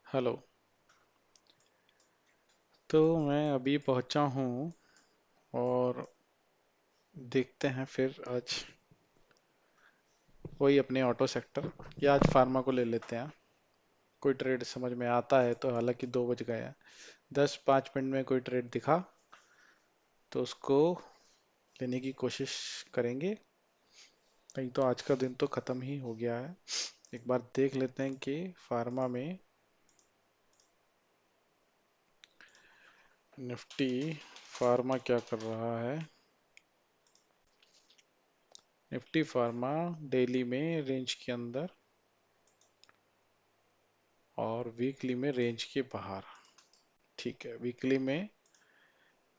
Hello. तो मैं अभी पहुंचा हूँ और देखते हैं फिर आज वही अपने ऑटो सेक्टर या आज फार्मा को ले लेते हैं। कोई ट्रेड समझ में आता है तो, हालांकि 2 बज गए हैं, 10-5 मिनट में कोई ट्रेड दिखा तो उसको लेने की कोशिश करेंगे। नहीं तो आज का दिन तो ख़त्म ही हो गया है। एक बार देख लेते हैं कि फार्मा में निफ्टी फार्मा क्या कर रहा है। निफ्टी फार्मा डेली में रेंज के अंदर और वीकली में रेंज के बाहर। ठीक है, वीकली में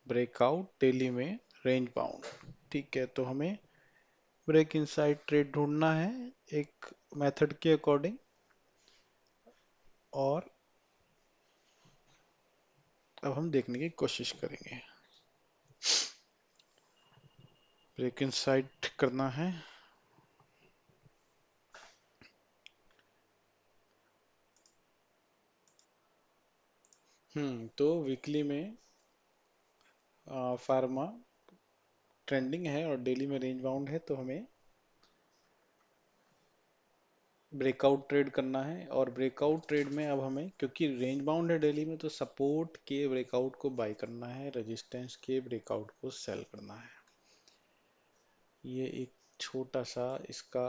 ब्रेकआउट, डेली में रेंज बाउंड। ठीक है, तो हमें ब्रेक इनसाइड ट्रेड ढूंढना है एक मेथड के अकॉर्डिंग। और अब हम देखने की कोशिश करेंगे। ब्रेक इनसाइड करना है। तो वीकली में फार्मा ट्रेंडिंग है और डेली में रेंज बाउंड है, तो हमें ब्रेकआउट ट्रेड करना है। और ब्रेकआउट ट्रेड में अब हमें, क्योंकि रेंज बाउंड है डेली में, तो सपोर्ट के ब्रेकआउट को बाय करना है, रेजिस्टेंस के ब्रेकआउट को सेल करना है। ये एक छोटा सा इसका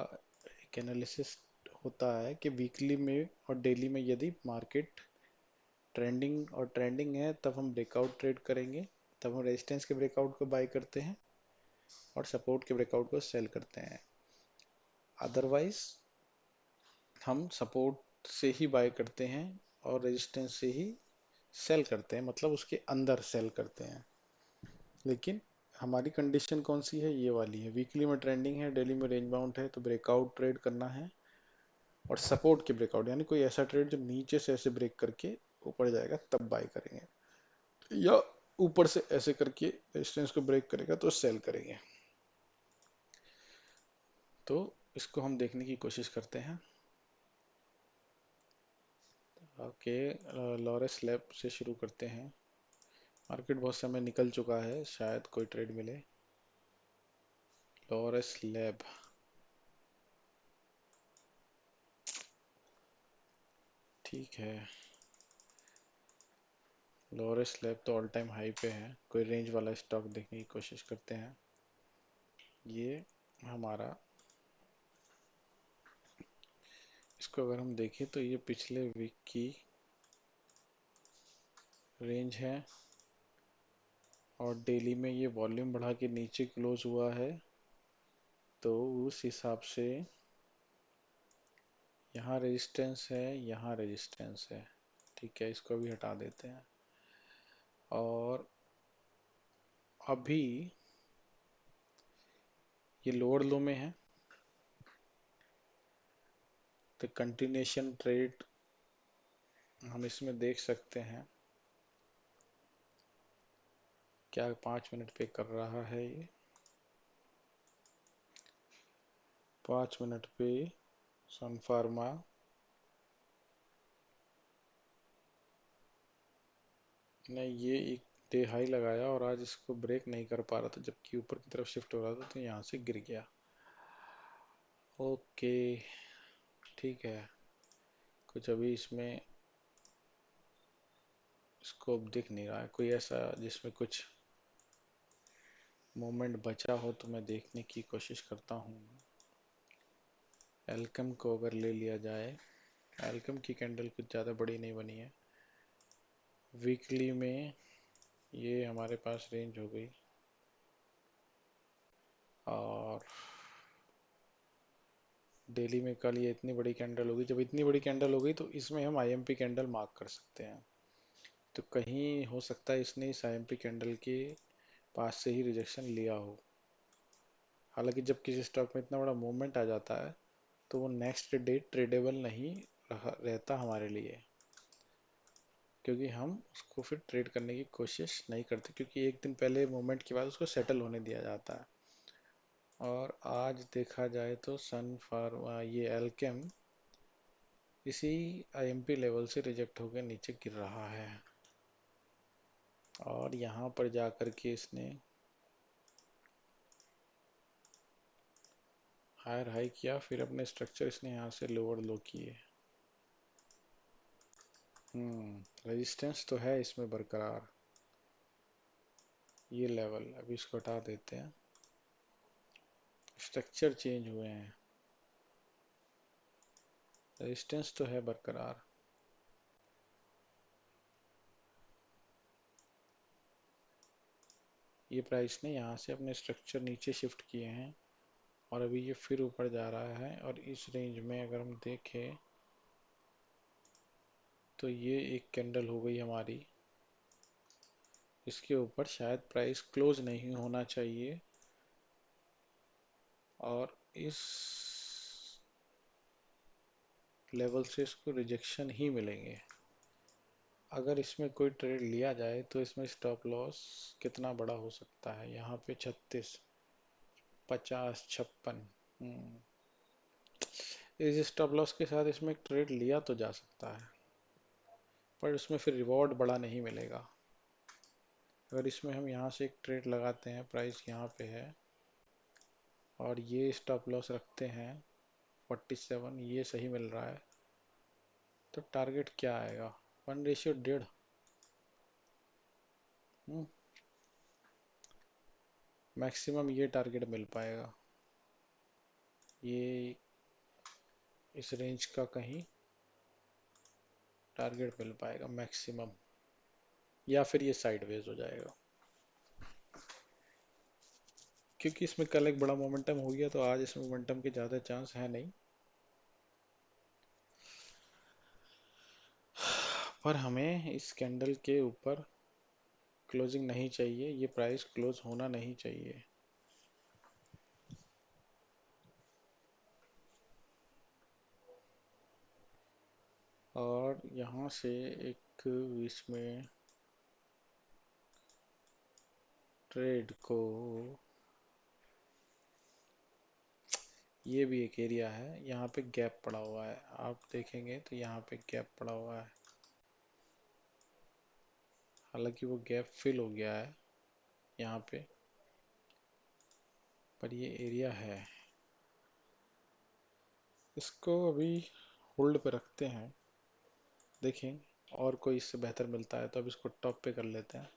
एक एनालिसिस होता है कि वीकली में और डेली में यदि मार्केट ट्रेंडिंग है तब हम ब्रेकआउट ट्रेड करेंगे, तब हम रेजिस्टेंस के ब्रेकआउट को बाय करते हैं और सपोर्ट के ब्रेकआउट को सेल करते हैं। अदरवाइज हम सपोर्ट से ही बाय करते हैं और रेजिस्टेंस से ही सेल करते हैं, मतलब उसके अंदर सेल करते हैं। लेकिन हमारी कंडीशन कौन सी है, ये वाली है। वीकली में ट्रेंडिंग है, डेली में रेंज बाउंड है, तो ब्रेकआउट ट्रेड करना है। और सपोर्ट के ब्रेकआउट यानी कोई ऐसा ट्रेड जो नीचे से ऐसे ब्रेक करके ऊपर जाएगा तब बाय करेंगे, या ऊपर से ऐसे करके रेजिस्टेंस को ब्रेक करेगा तो सेल करेंगे। तो इसको हम देखने की कोशिश करते हैं। ओके, लॉरेस लैब से शुरू करते हैं। मार्केट बहुत समय निकल चुका है, शायद कोई ट्रेड मिले। लॉरेस लैब, ठीक है। लॉरेस लैब तो ऑल टाइम हाई पे है, कोई रेंज वाला स्टॉक देखने की कोशिश करते हैं। ये हमारा, इसको अगर हम देखें तो ये पिछले वीक की रेंज है और डेली में ये वॉल्यूम बढ़ा के नीचे क्लोज हुआ है, तो उस हिसाब से यहाँ रेजिस्टेंस है, यहाँ रेजिस्टेंस है। ठीक है, इसको भी हटा देते हैं। और अभी ये लोअर लो में है, तो कंटिन्यूशन ट्रेड हम इसमें देख सकते हैं। क्या 5 मिनट पे कर रहा है ये? 5 मिनट पे सन फार्मा ने ये एक डे हाई लगाया और आज इसको ब्रेक नहीं कर पा रहा था, जबकि ऊपर की तरफ शिफ्ट हो रहा था, तो यहाँ से गिर गया। ओके, ठीक है। कुछ अभी इसमें स्कोप दिख नहीं रहा है, कोई ऐसा जिसमें कुछ मोमेंट बचा हो तो मैं देखने की कोशिश करता हूँ। एल्कम को अगर ले लिया जाए, एल्कम की कैंडल कुछ ज़्यादा बड़ी नहीं बनी है। वीकली में ये हमारे पास रेंज हो गई, और डेली में कल ये इतनी बड़ी कैंडल होगी। जब इतनी बड़ी कैंडल हो गई तो इसमें हम आईएमपी कैंडल मार्क कर सकते हैं। तो कहीं हो सकता है इसने इस आईएमपी कैंडल के पास से ही रिजेक्शन लिया हो। हालांकि जब किसी स्टॉक में इतना बड़ा मूवमेंट आ जाता है तो वो नेक्स्ट डे ट्रेडेबल नहीं रहता हमारे लिए, क्योंकि हम उसको फिर ट्रेड करने की कोशिश नहीं करते, क्योंकि एक दिन पहले मूवमेंट के बाद उसको सेटल होने दिया जाता है। और आज देखा जाए तो सन फार्मा, ये एल्केम इसी आईएमपी लेवल से रिजेक्ट होकर नीचे गिर रहा है और यहाँ पर जाकर के इसने हायर हाई किया, फिर अपने स्ट्रक्चर इसने यहाँ से लोअर लो किए। रेजिस्टेंस तो है इसमें बरकरार। ये लेवल अभी इसको हटा देते हैं, स्ट्रक्चर चेंज हुए हैं, रेजिस्टेंस तो है बरकरार। ये प्राइस ने यहाँ से अपने स्ट्रक्चर नीचे शिफ्ट किए हैं और अभी ये फिर ऊपर जा रहा है। और इस रेंज में अगर हम देखें तो ये एक कैंडल हो गई हमारी, इसके ऊपर शायद प्राइस क्लोज नहीं होना चाहिए और इस लेवल से इसको रिजेक्शन ही मिलेंगे। अगर इसमें कोई ट्रेड लिया जाए तो इसमें स्टॉप लॉस कितना बड़ा हो सकता है, यहाँ पे 36, 50, 56। इस स्टॉप लॉस के साथ इसमें एक ट्रेड लिया तो जा सकता है, पर उसमें फिर रिवॉर्ड बड़ा नहीं मिलेगा। अगर इसमें हम यहाँ से एक ट्रेड लगाते हैं, प्राइस यहाँ पे है और ये स्टॉप लॉस रखते हैं 47, ये सही मिल रहा है, तो टारगेट क्या आएगा? 1:1.5। मैक्सिमम ये टारगेट मिल पाएगा, ये इस रेंज का कहीं टारगेट मिल पाएगा मैक्सिमम, या फिर ये साइडवेज हो जाएगा। क्योंकि इसमें कल एक बड़ा मोमेंटम हो गया तो आज इसमें मोमेंटम के ज़्यादा चांस है नहीं, पर हमें इस कैंडल के ऊपर क्लोजिंग नहीं चाहिए, ये प्राइस क्लोज होना नहीं चाहिए। और यहाँ से एक इसमें ट्रेड को, ये भी एक एरिया है, यहाँ पे गैप पड़ा हुआ है, आप देखेंगे तो यहाँ पे गैप पड़ा हुआ है, हालांकि वो गैप फिल हो गया है यहाँ पे, पर ये एरिया है, इसको अभी होल्ड पे रखते हैं, देखें और कोई इससे बेहतर मिलता है तो अब इसको टॉप पे कर लेते हैं।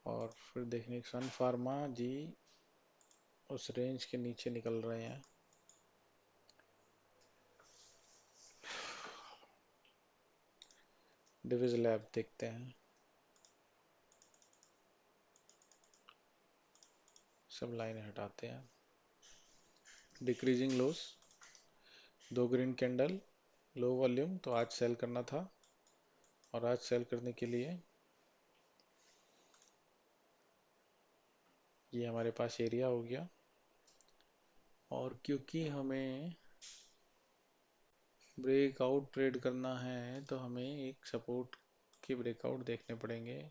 और फिर देखने सन फार्मा जी उस रेंज के नीचे निकल रहे हैं, डिविज लैब देखते हैं, सब लाइन हटाते हैं। Decreasing loss, 2 green candle, low volume, तो आज सेल करना था और आज सेल करने के लिए ये हमारे पास एरिया हो गया। और क्योंकि हमें ब्रेकआउट ट्रेड करना है तो हमें एक सपोर्ट के ब्रेकआउट देखने पड़ेंगे।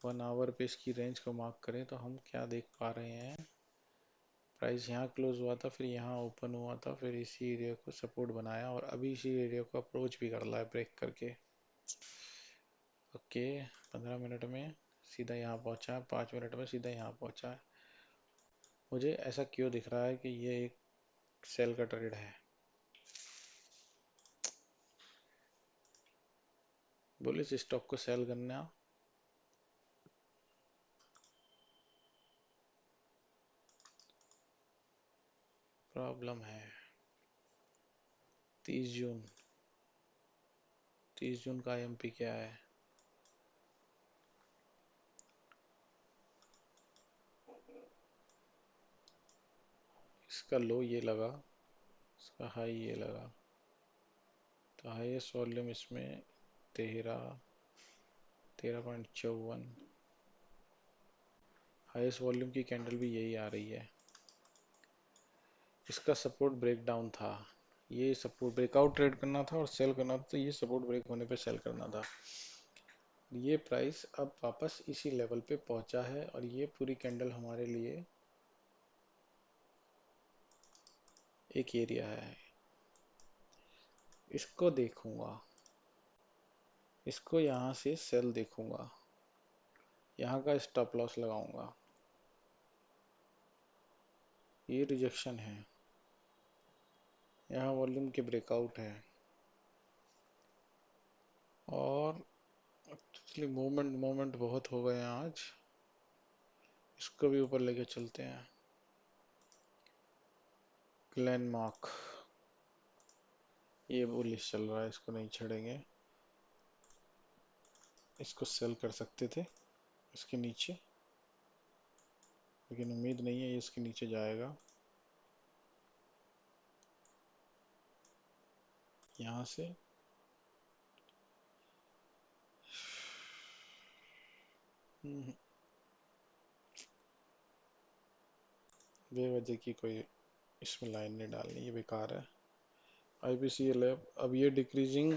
1 आवर पे इसकी रेंज को मार्क करें तो हम क्या देख पा रहे हैं, प्राइस यहाँ क्लोज हुआ था, फिर यहाँ ओपन हुआ था, फिर इसी एरिया को सपोर्ट बनाया और अभी इसी एरिया को अप्रोच भी कर रहा है ब्रेक करके। ओके, 15 मिनट में सीधा यहाँ पहुँचा है, 5 मिनट में सीधा यहाँ पहुँचा है। मुझे ऐसा क्यों दिख रहा है कि ये एक सेल का ट्रेड है? बोले इस स्टॉक को सेल करना प्रॉब्लम है। 30 जून, 30 जून का आईएमपी क्या है? इसका लो ये लगा, इसका हाई ये लगा, तो हाईएस्ट वॉल्यूम इसमें 13.54, हाईएस्ट वॉल्यूम की कैंडल भी यही आ रही है। इसका सपोर्ट ब्रेक डाउन था, ये सपोर्ट ब्रेकआउट ट्रेड करना था और सेल करना था, तो ये सपोर्ट ब्रेक होने पे सेल करना था। ये प्राइस अब वापस इसी लेवल पे पहुंचा है और ये पूरी कैंडल हमारे लिए एक एरिया है। इसको देखूंगा, इसको यहाँ से सेल देखूंगा, यहाँ का स्टॉप लॉस लगाऊंगा। ये रिजेक्शन है, यहाँ वॉल्यूम के ब्रेकआउट है, और एक्चुअली मूवमेंट मूवमेंट बहुत हो गए हैं आज। इसको भी ऊपर लेके चलते हैं। ग्लेनमार्क ये बुलिश चल रहा है, इसको नहीं छेड़ेंगे। इसको सेल कर सकते थे इसके नीचे, लेकिन उम्मीद नहीं है ये इसके नीचे जाएगा। यहाँ से बेवजह की कोई इसमें लाइन नहीं डालनी, ये बेकार है। IBCL है, अब ये डिक्रीजिंग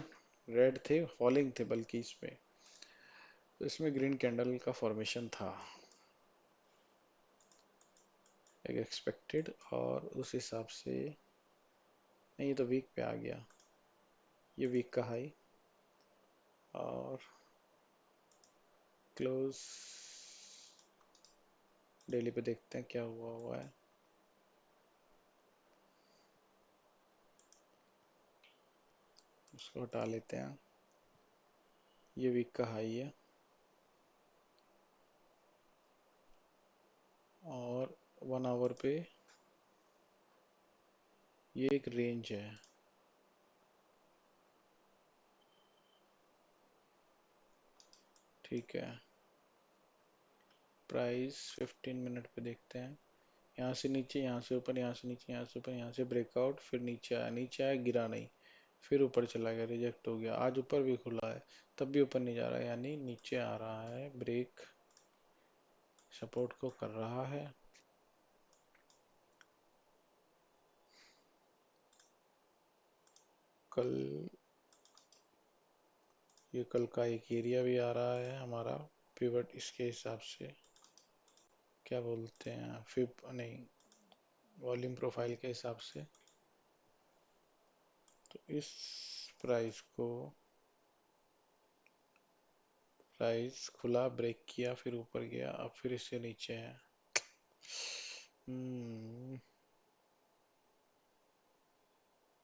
रेड थे, फॉलिंग थे बल्कि इसमें, तो इसमें ग्रीन कैंडल का फॉर्मेशन था एक एक्सपेक्टेड, और उस हिसाब से नहीं, ये तो वीक पे आ गया, ये वीक का हाई, और क्लोज डेली पे देखते हैं क्या हुआ हुआ है। उसको हटा लेते हैं, ये वीक का हाई है, और 1 आवर पे ये एक रेंज है। ठीक है, प्राइस 15 मिनट पे देखते हैं। यहाँ से नीचे, यहाँ से ऊपर, यहाँ से नीचे, यहाँ से ऊपर, यहाँ से ब्रेकआउट, फिर नीचे आया, नीचे आया गिरा नहीं, फिर ऊपर चला गया, रिजेक्ट हो गया। आज ऊपर भी खुला है, तब भी ऊपर नहीं जा रहा है, यानी नीचे आ रहा है, ब्रेक सपोर्ट को कर रहा है। कल ये कल का एक एरिया भी आ रहा है हमारा पिवट, इसके हिसाब से क्या बोलते हैं, फिप नहीं, वॉल्यूम प्रोफाइल के हिसाब से। तो इस प्राइस को, प्राइस खुला, ब्रेक किया, फिर ऊपर गया, अब फिर इससे नीचे है।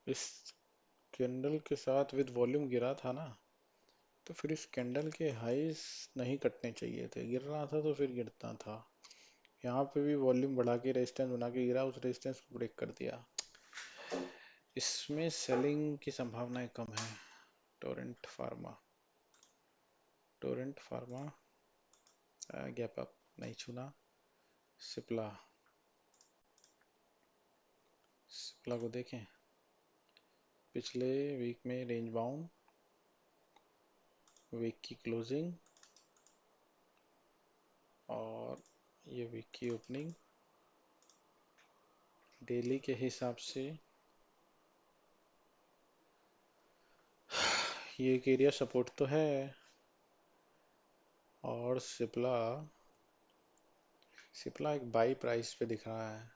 इस कैंडल के साथ विद वॉल्यूम गिरा था ना, तो फिर इस कैंडल के हाईज नहीं कटने चाहिए थे, गिर रहा था तो फिर गिरता था। यहाँ पे भी वॉल्यूम बढ़ा के रेजिस्टेंस बना के गिरा, उस रेजिस्टेंस को ब्रेक कर दिया। इसमें सेलिंग की संभावनाएं कम है। Torrent pharma, Torrent pharma gap up नहीं छूना। सिप्ला, सिप्ला को देखें, पिछले वीक में रेंज बाउंड, वीक की क्लोजिंग, और ये वीक की ओपनिंग। डेली के हिसाब से ये एक एरिया सपोर्ट तो है, और सिप्ला, सिप्ला एक बाई प्राइस पे दिख रहा है।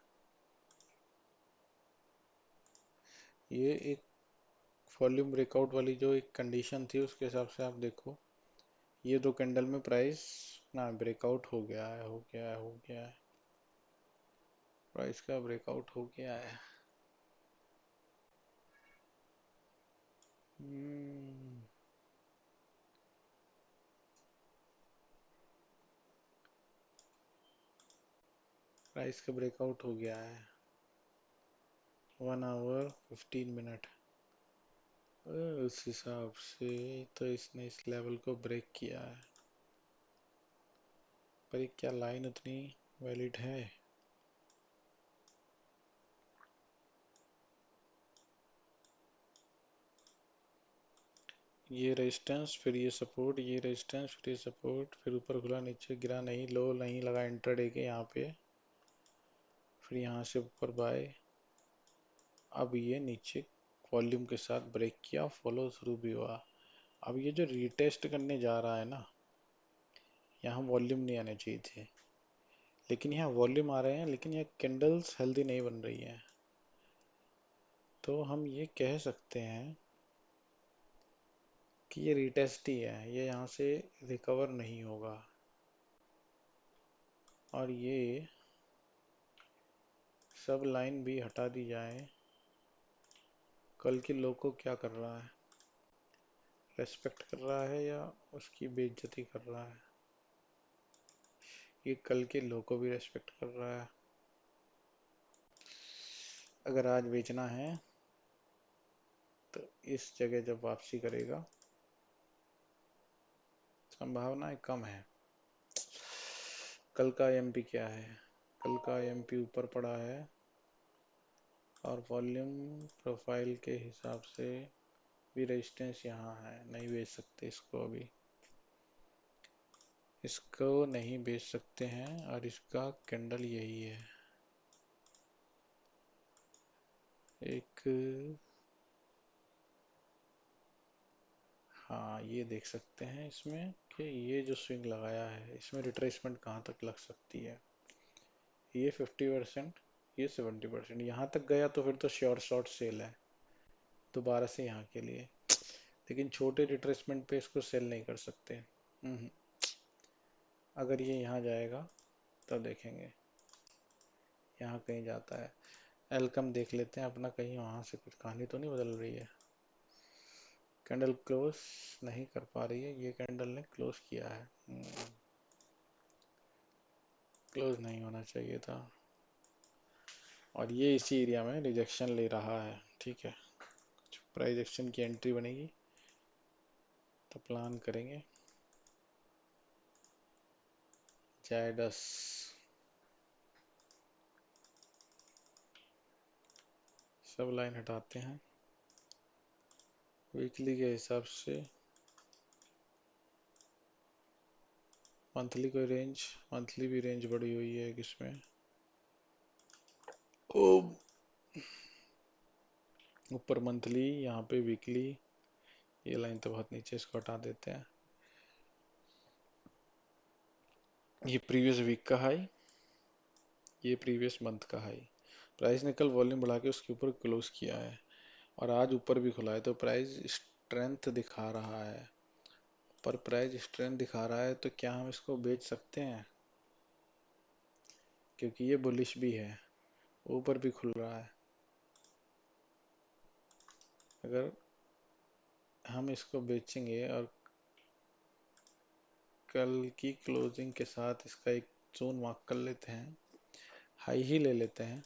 ये एक वॉल्यूम ब्रेकआउट वाली जो एक कंडीशन थी, उसके हिसाब से आप देखो, ये दो कैंडल में प्राइस ना ब्रेकआउट हो गया है, हो गया है, हो गया है, प्राइस का ब्रेकआउट हो गया है। प्राइस का ब्रेकआउट हो गया है, 1 आवर 15 मिनट। उस हिसाब से तो इसने इस लेवल को ब्रेक किया है, पर ये क्या लाइन उतनी वैलिड है? ये रेजिस्टेंस, फिर ये सपोर्ट, ये रेजिस्टेंस, फिर ये सपोर्ट, फिर ऊपर खुला, नीचे गिरा नहीं, लो नहीं लगा इंट्राडे के यहाँ पे, फिर यहाँ से ऊपर बाय, अब ये नीचे वॉल्यूम के साथ ब्रेक किया, फॉलो थ्रू भी हुआ। अब ये जो रीटेस्ट करने जा रहा है ना, यहाँ वॉल्यूम नहीं आने चाहिए थे, लेकिन यहाँ वॉल्यूम आ रहे हैं, लेकिन ये कैंडल्स हेल्दी नहीं बन रही हैं। तो हम ये कह सकते हैं कि ये रीटेस्ट ही है, ये यहाँ से रिकवर नहीं होगा। और ये सब लाइन भी हटा दी जाए, कल के लो को क्या कर रहा है, रेस्पेक्ट कर रहा है या उसकी बेइज्जती कर रहा है? ये कल के लो को भी रेस्पेक्ट कर रहा है। अगर आज बेचना है तो इस जगह जब वापसी करेगा, संभावनाएं कम है। कल का एमपी क्या है? कल का एमपी ऊपर पड़ा है और वॉल्यूम प्रोफाइल के हिसाब से भी रेजिस्टेंस यहाँ है, नहीं बेच सकते इसको अभी, इसको नहीं बेच सकते हैं। और इसका कैंडल यही है, एक, हाँ ये देख सकते हैं इसमें कि ये जो स्विंग लगाया है इसमें रिट्रेसमेंट कहाँ तक लग सकती है। ये 50%, ये 70%, यहाँ तक गया तो फिर तो श्योर शॉर्ट सेल है दोबारा से यहाँ के लिए। लेकिन छोटे रिट्रेसमेंट पे इसको सेल नहीं कर सकते। अगर ये यहाँ जाएगा तब देखेंगे, यहाँ कहीं जाता है। एलकम देख लेते हैं अपना, कहीं वहाँ से कुछ कहानी तो नहीं बदल रही है। कैंडल क्लोज नहीं कर पा रही है, ये कैंडल ने क्लोज किया है, क्लोज नहीं होना चाहिए था। और ये इसी एरिया में रिजेक्शन ले रहा है, ठीक है। प्राइस एक्शन की एंट्री बनेगी तो प्लान करेंगे। जायडस सब लाइन हटाते हैं वीकली के हिसाब से। मंथली कोई रेंज, मंथली भी रेंज बड़ी हुई है किसमें, ओ ऊपर मंथली, यहाँ पे वीकली। ये लाइन तो बहुत नीचे, इसको हटा देते हैं। ये प्रीवियस वीक का हाई, ये प्रीवियस मंथ का हाई। प्राइस ने कल वॉल्यूम बढ़ा के उसके ऊपर क्लोज किया है और आज ऊपर भी खुला है, तो प्राइस स्ट्रेंथ दिखा रहा है। पर प्राइस स्ट्रेंथ दिखा रहा है तो क्या हम इसको बेच सकते हैं? क्योंकि ये बुलिश भी है, ऊपर भी खुल रहा है। अगर हम इसको बेचेंगे और कल की क्लोजिंग के साथ इसका एक जोन मार्क कर लेते हैं, हाई ही ले लेते हैं,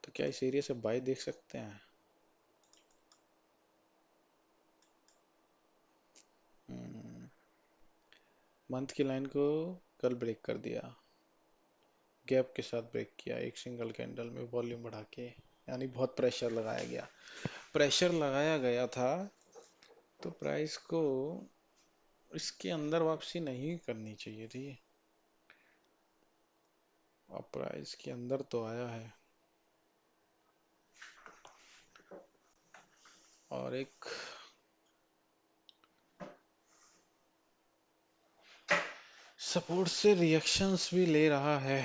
तो क्या इस एरिया से बाय देख सकते हैं? मंथ की लाइन को कल ब्रेक कर दिया, गैप के साथ ब्रेक किया एक सिंगल कैंडल में वॉल्यूम बढ़ा के, यानी बहुत प्रेशर लगाया गया। प्रेशर लगाया गया था तो प्राइस को इसके अंदर वापसी नहीं करनी चाहिए थी। अब प्राइस के अंदर तो आया है और एक सपोर्ट से रिएक्शंस भी ले रहा है।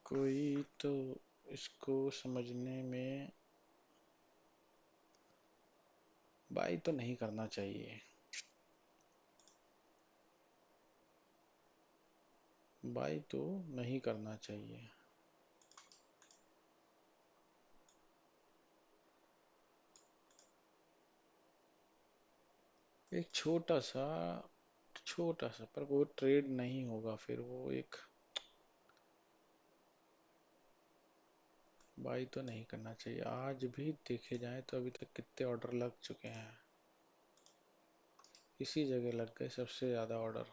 कोई तो इसको समझने में, बाई तो नहीं करना चाहिए, बाई तो नहीं करना चाहिए। एक छोटा सा पर वो ट्रेड नहीं होगा, फिर वो एक बाई तो नहीं करना चाहिए। आज भी देखे जाए तो अभी तक कितने ऑर्डर लग चुके हैं, इसी जगह लग गए सबसे ज्यादा ऑर्डर।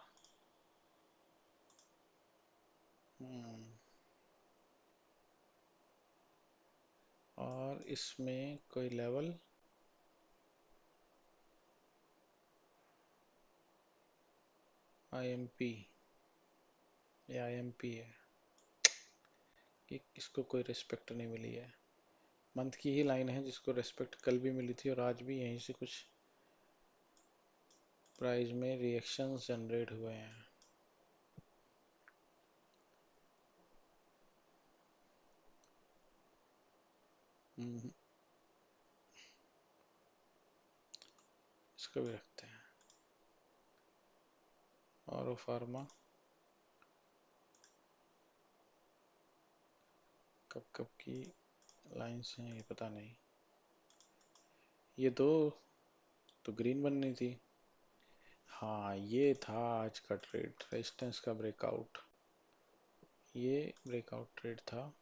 और इसमें कोई लेवल, आईएमपी, ये आईएमपी है कि इसको कोई रिस्पेक्ट नहीं मिली है। मंथ की ही लाइन है जिसको रिस्पेक्ट कल भी मिली थी और आज भी यहीं से कुछ प्राइस में रिएक्शंस जनरेट हुए हैं। हम्म, इसको भी रखते हैं। और फार्मा कब कब की लाइंस हैं ये पता नहीं। ये दो तो ग्रीन बननी थी। हाँ ये था आज का ट्रेड, रेजिस्टेंस का ब्रेकआउट। ये ब्रेकआउट ट्रेड था।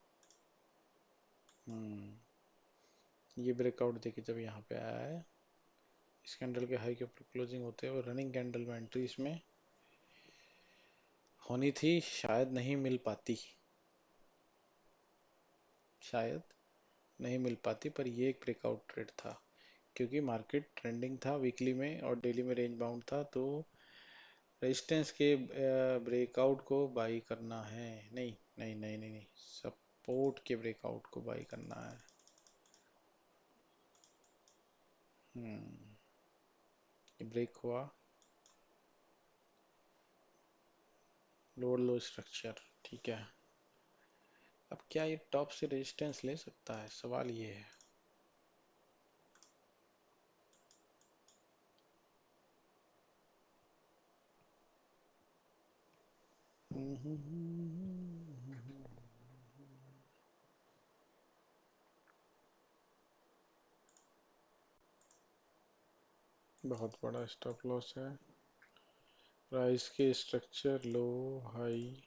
ये ब्रेकआउट देखिए जब यहाँ पे आया है, इस कैंडल के हाई के ऊपर क्लोजिंग होते हुए रनिंग कैंडल में एंट्री इसमें होनी थी, शायद नहीं मिल पाती, शायद नहीं मिल पाती, पर ये एक ब्रेकआउट ट्रेड था क्योंकि मार्केट ट्रेंडिंग था वीकली में और डेली में रेंज बाउंड था, तो रेजिस्टेंस के ब्रेकआउट को बाई करना है। नहीं नहीं नहीं नहीं नहीं, सपोर्ट के ब्रेकआउट को बाई करना है। ये ब्रेक हुआ, लोअर लो स्ट्रक्चर, ठीक है। अब क्या ये टॉप से रेजिस्टेंस ले सकता है, सवाल ये है। बहुत बड़ा स्टॉप लॉस है। प्राइस के स्ट्रक्चर लो, हाई,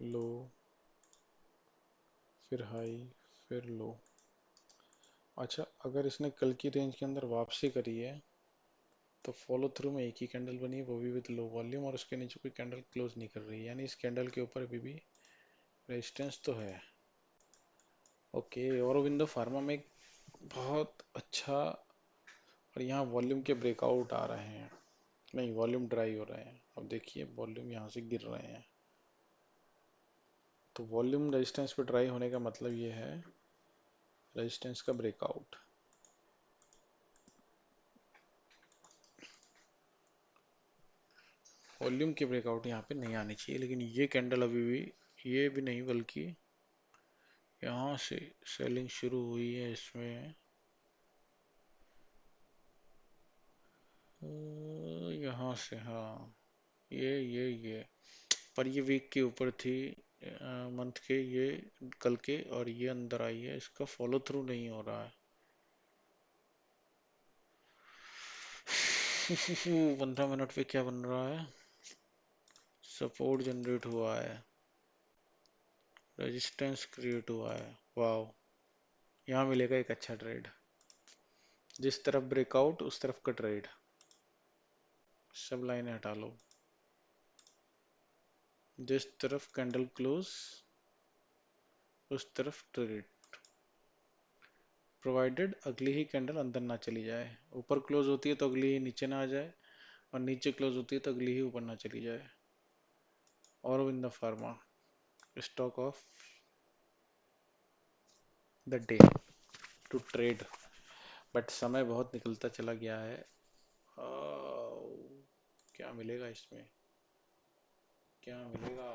लो, फिर हाई, फिर लो। अच्छा अगर इसने कल की रेंज के अंदर वापसी करी है तो फॉलो थ्रू में एक ही कैंडल बनी है, वो भी विद लो वॉल्यूम, और उसके नीचे कोई कैंडल क्लोज नहीं कर रही है, यानी इस कैंडल के ऊपर अभी भी रेजिस्टेंस तो है। ओके, औरोबिंदो फार्मा में एक बहुत अच्छा, और यहाँ वॉल्यूम के ब्रेकआउट आ रहे हैं, नहीं वॉल्यूम ड्राई हो रहे हैं। अब देखिए वॉल्यूम यहाँ से गिर रहे हैं, तो वॉल्यूम रेजिस्टेंस पे ड्राई होने का मतलब ये है रेजिस्टेंस का ब्रेकआउट। वॉल्यूम की ब्रेकआउट यहाँ पे नहीं आनी चाहिए, लेकिन ये कैंडल अभी भी, ये भी नहीं बल्कि यहाँ से सेलिंग शुरू हुई है इसमें, यहाँ से, हाँ ये पर ये वीक के ऊपर थी, मंथ के, ये कल के, और ये अंदर आई है, इसका फॉलो थ्रू नहीं हो रहा है। 15 मिनट पे क्या बन रहा है, सपोर्ट जनरेट हुआ है, रेजिस्टेंस क्रिएट हुआ है, वाओ। यहाँ मिलेगा एक अच्छा ट्रेड, जिस तरफ ब्रेकआउट उस तरफ का ट्रेड। सब लाइनें हटा लो, जिस तरफ कैंडल क्लोज उस तरफ ट्रेड, प्रोवाइडेड अगली ही कैंडल अंदर ना चली जाए। ऊपर क्लोज होती है तो अगली ही नीचे ना आ जाए, और नीचे क्लोज होती है तो अगली ही ऊपर ना चली जाए। Aurobindo Pharma, stock of the day to trade. But समय बहुत निकलता चला गया है। क्या मिलेगा इसमें, क्या मिलेगा।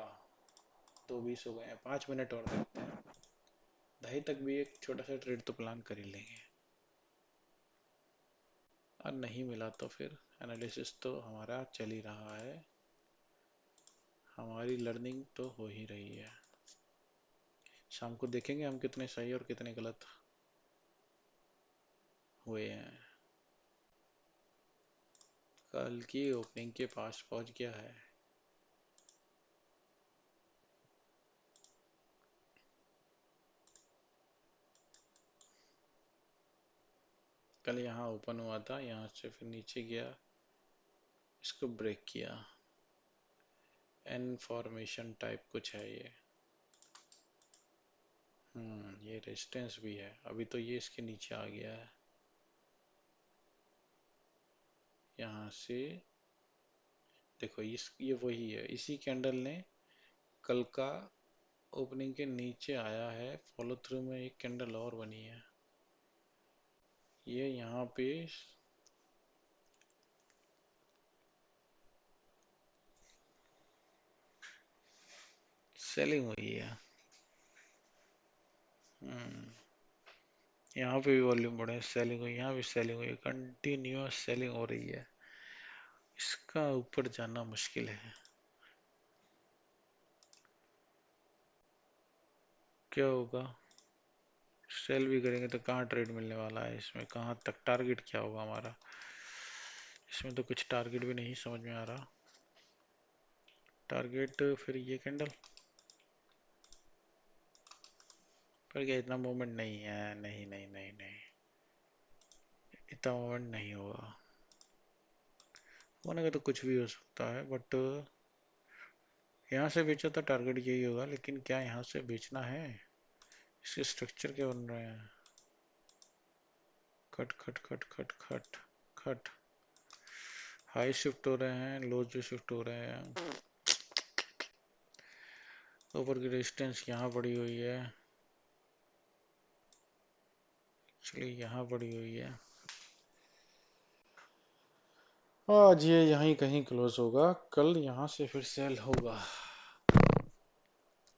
2:20 हो गए हैं, 5 मिनट और देखते हैं, 2:30 तक भी एक छोटा सा ट्रेड तो प्लान कर ही लेंगे। और नहीं मिला तो फिर एनालिसिस तो हमारा चल ही रहा है, हमारी लर्निंग तो हो ही रही है। शाम को देखेंगे हम कितने सही और कितने गलत हुए हैं। कल की ओपनिंग के पास पहुंच गया है। कल यहाँ ओपन हुआ था, यहाँ से फिर नीचे गया, इसको ब्रेक किया, एन फॉर्मेशन टाइप कुछ है ये। ये रेजिस्टेंस भी है, अभी तो ये इसके नीचे आ गया है, यहाँ से देखो ये वही है, इसी कैंडल ने कल का ओपनिंग के नीचे आया है, फॉलो थ्रू में एक कैंडल और बनी है, ये यहाँ पे सेलिंग हुई है। हम्म यहाँ पे भी वॉल्यूम बढ़े, सेलिंग हुई, यहाँ भी सेलिंग हुई, कंटिन्यूअस सेलिंग हो रही है। इसका ऊपर जाना मुश्किल है। क्या होगा? सेल भी करेंगे तो कहाँ ट्रेड मिलने वाला है इसमें? कहाँ तक टारगेट क्या होगा हमारा? इसमें तो कुछ टारगेट भी नहीं समझ में आ रहा। टारगेट फिर ये कैंडल पर क्या इतना मूवमेंट नहीं है? नहीं नहीं नहीं नहीं, इतना मूवमेंट नहीं होगा। होने का तो कुछ भी हो सकता है, बट यहाँ से बेचा तो टारगेट यही होगा, लेकिन क्या यहाँ से बेचना है? इसके स्ट्रक्चर क्या बन रहे हैं? खट खट खट खट खट खट, हाई शिफ्ट हो रहे हैं, लो जो शिफ्ट हो रहे हैं। ऊपर की रेजिस्टेंस यहाँ पड़ी हुई है, एक्चुअली यहाँ पड़ी हुई है। आज ये यहीं कहीं क्लोज होगा, कल यहाँ से फिर सेल होगा।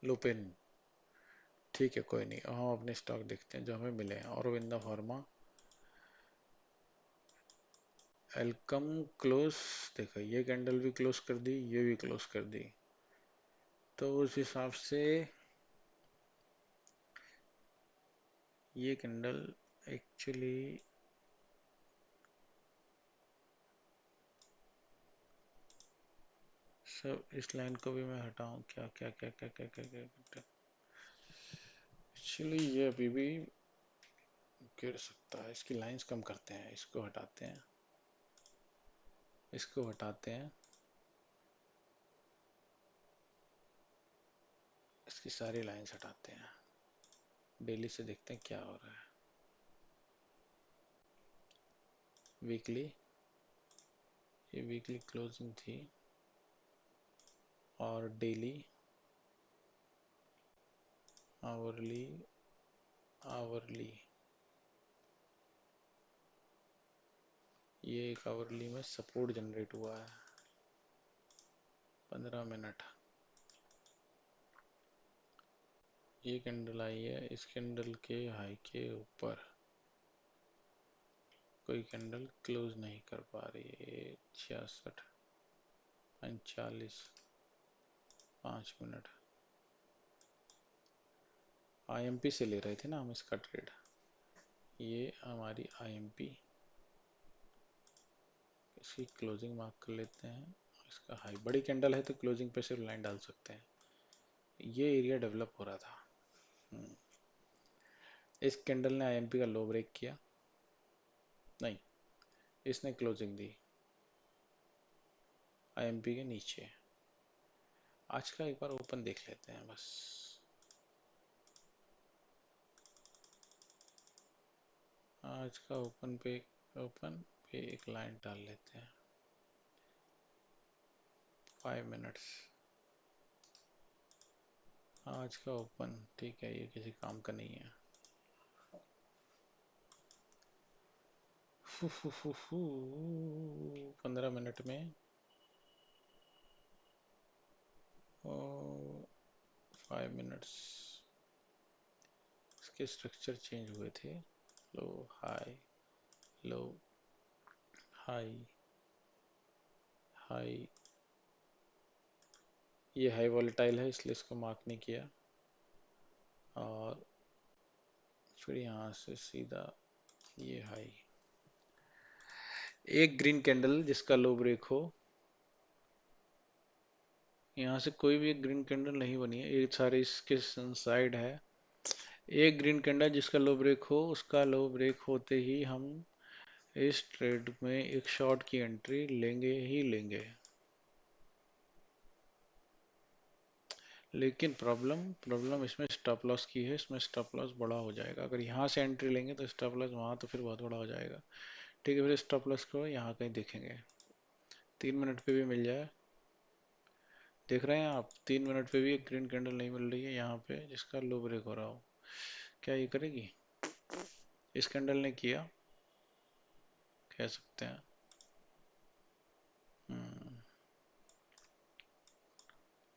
लुपिन ठीक है, कोई नहीं, हम अपने स्टॉक देखते हैं जो हमें मिले हैं। औरबिंदो फार्मा, एल्कम क्लोज, देखो ये कैंडल भी क्लोज कर दी, ये भी क्लोज कर दी, तो उस हिसाब से ये कैंडल एक्चुअली सब, इस लाइन को भी मैं हटाऊं क्या? क्या क्या क्या क्या क्या क्या, क्या? एक्चुअली ये अभी भी गिर सकता है, इसकी लाइंस कम करते हैं, इसको हटाते हैं, इसको हटाते हैं, इसकी सारी लाइंस हटाते हैं। डेली से देखते हैं क्या हो रहा है। वीकली, ये वीकली क्लोजिंग थी, और डेली, आवरली, आवरली, ये एक आवरली में सपोर्ट जनरेट हुआ है 15 मिनट। ये कैंडल आई है, इस कैंडल के हाई के ऊपर कोई कैंडल क्लोज नहीं कर पा रही है। 66, 45, 5 मिनट। आईएमपी से ले रहे थे ना हम इसका ट्रेड, ये हमारी आईएमपी, इसकी क्लोजिंग मार्क कर लेते हैं। इसका हाई, बड़ी कैंडल है तो क्लोजिंग पे सिर्फ लाइन डाल सकते हैं। ये एरिया डेवलप हो रहा था। इस कैंडल ने आईएमपी का लो ब्रेक किया, नहीं, इसने क्लोजिंग दी आईएमपी के नीचे। आज का एक बार ओपन देख लेते हैं बस। आज का ओपन पे एक लाइन डाल लेते हैं, 5 मिनट्स। आज का ओपन ठीक है, ये किसी काम का नहीं है। 15 मिनट में 5 मिनट्स, इसके स्ट्रक्चर चेंज हुए थे। लो हाई, लो हाई, हाई, ये हाई वॉलेटाइल है इसलिए इसको मार्क नहीं किया, और फिर यहाँ से सीधा ये हाई। एक ग्रीन कैंडल जिसका लो ब्रेक हो, यहाँ से कोई भी एक ग्रीन कैंडल नहीं बनी है, ये सारे इसके साइड है। एक ग्रीन कैंडल जिसका लो ब्रेक हो, उसका लो ब्रेक होते ही हम इस ट्रेड में एक शॉर्ट की एंट्री लेंगे ही लेंगे। लेकिन प्रॉब्लम प्रॉब्लम इसमें स्टॉप लॉस की है, इसमें स्टॉप लॉस बड़ा हो जाएगा। अगर यहाँ से एंट्री लेंगे तो स्टॉप लॉस वहाँ तो फिर बहुत बड़ा हो जाएगा। ठीक है, फिर स्टॉप लॉस को यहाँ कहीं देखेंगे, 3 मिनट पे भी मिल जाए। देख रहे हैं आप, 3 मिनट पे भी एक ग्रीन कैंडल नहीं मिल रही है यहाँ पे जिसका लो ब्रेक हो रहा हो। क्या ये करेगी? इस कैंडल ने किया, कह सकते हैं। हम्म,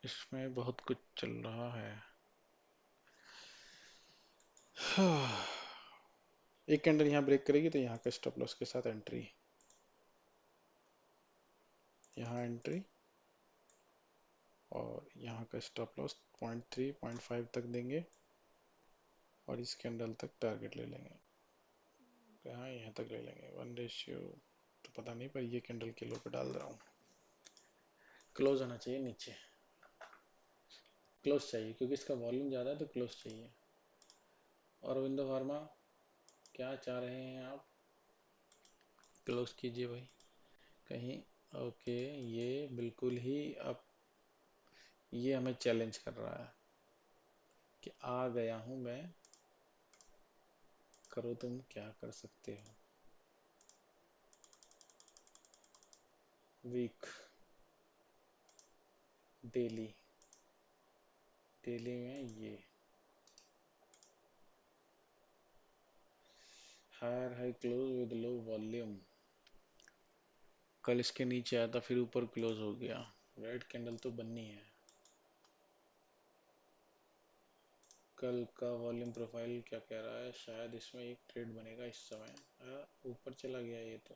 इसमें बहुत कुछ चल रहा है। एक कैंडल यहाँ ब्रेक करेगी तो यहाँ का स्टॉप लॉस के साथ एंट्री, यहाँ एंट्री, और यहाँ का स्टॉप लॉस 0.3 0.5 तक देंगे और इस कैंडल तक टारगेट ले लेंगे। हाँ यहाँ तक ले लेंगे 1 रेशियो तो पता नहीं, पर ये कैंडल के लो पे डाल रहा हूँ। क्लोज होना चाहिए नीचे, क्लोज चाहिए क्योंकि इसका वॉल्यूम ज़्यादा है तो क्लोज चाहिए। और अरविंदो फार्मा क्या चाह रहे हैं आप? क्लोज कीजिए भाई कहीं। ओके, ये बिल्कुल ही अब ये हमें चैलेंज कर रहा है कि आ गया हूँ मैं, करो तुम क्या कर सकते हो। वीक, डेली, डेली में ये higher high close with low volume, कल इसके नीचे आया था फिर ऊपर क्लोज हो गया। रेड कैंडल तो बननी है। कल का वॉल्यूम प्रोफाइल क्या कह रहा है? शायद इसमें एक ट्रेड बनेगा इस समय। ऊपर चला गया ये तो।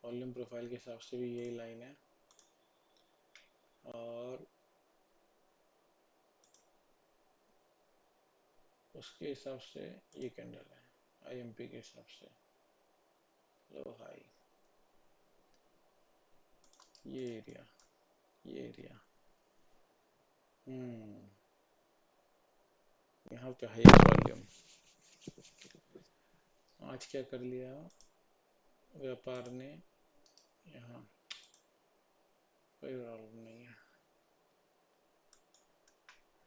वॉल्यूम प्रोफाइल के हिसाब से भी यही लाइन है और उसके हिसाब से ये कैंडल है आईएमपी के हिसाब से। लो हाई, ये एरिया, ये एरिया, यहाँ पे हाईएस्ट वॉल्यूम। आज क्या कर लिया व्यापार ने? यहाँ कोई प्रॉब्लम नहीं है।